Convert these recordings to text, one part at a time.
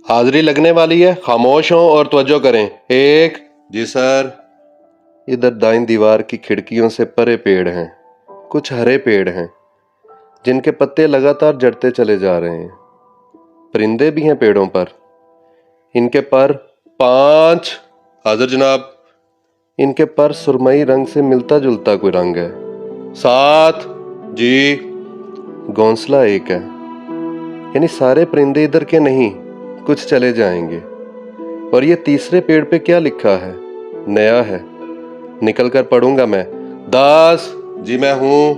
हाजिरी लगने वाली है, खामोश हों और तवज्जो करें। एक। जी सर। इधर दाईं दीवार की खिड़कियों से परे पेड़ हैं, कुछ हरे पेड़ हैं जिनके पत्ते लगातार झड़ते चले जा रहे हैं। परिंदे भी हैं पेड़ों पर, इनके पर 5। हाजिर जनाब। इनके पर सुरमई रंग से मिलता जुलता कोई रंग है। 7। जी। घोंसला एक है, यानी सारे परिंदे इधर के नहीं, कुछ चले जाएंगे। और ये तीसरे पेड़ पे क्या लिखा है? नया है, निकल कर पढ़ूंगा मैं। 10। जी मैं हूं।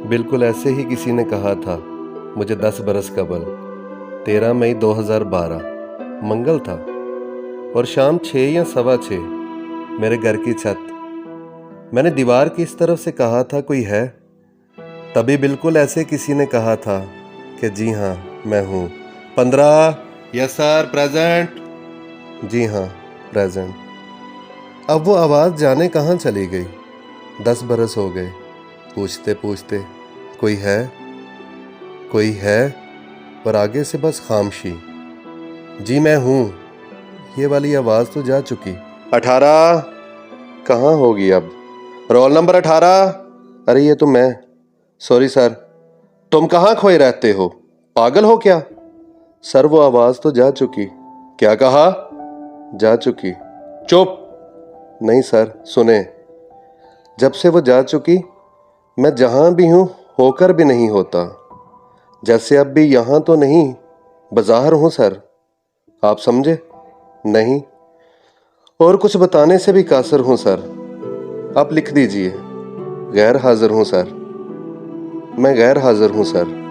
बिल्कुल ऐसे ही किसी ने कहा था मुझे 10 बरस कबल। 13 मई 2012 मंगल था और शाम 6 या सवा 6 मेरे घर की छत। मैंने दीवार की इस तरफ से कहा था कोई है? तभी बिल्कुल ऐसे किसी ने कहा था कि जी हाँ मैं हूँ। 15। Yes sir, present. जी हाँ, प्रेजेंट। अब वो आवाज़ जाने कहाँ चली गई। 10 बरस हो गए पूछते पूछते कोई है, कोई है, और आगे से बस खामोशी। जी मैं हूँ, ये वाली आवाज़ तो जा चुकी। 18 कहाँ होगी अब? Roll number 18। अरे ये तो मैं। Sorry sir. तुम कहाँ खोए रहते हो? पागल हो क्या? सर वो आवाज़ तो जा चुकी। क्या कहा? जा चुकी। चुप। नहीं सर, सुने। जब से वो जा चुकी मैं जहां भी हूं होकर भी नहीं होता। जैसे अब भी यहां तो नहीं, बाजार हूं सर। आप समझे? नहीं, और कुछ बताने से भी कासर हूं सर। आप लिख दीजिए, गैर हाजिर हूं सर। मैं गैर हाजिर हूं सर।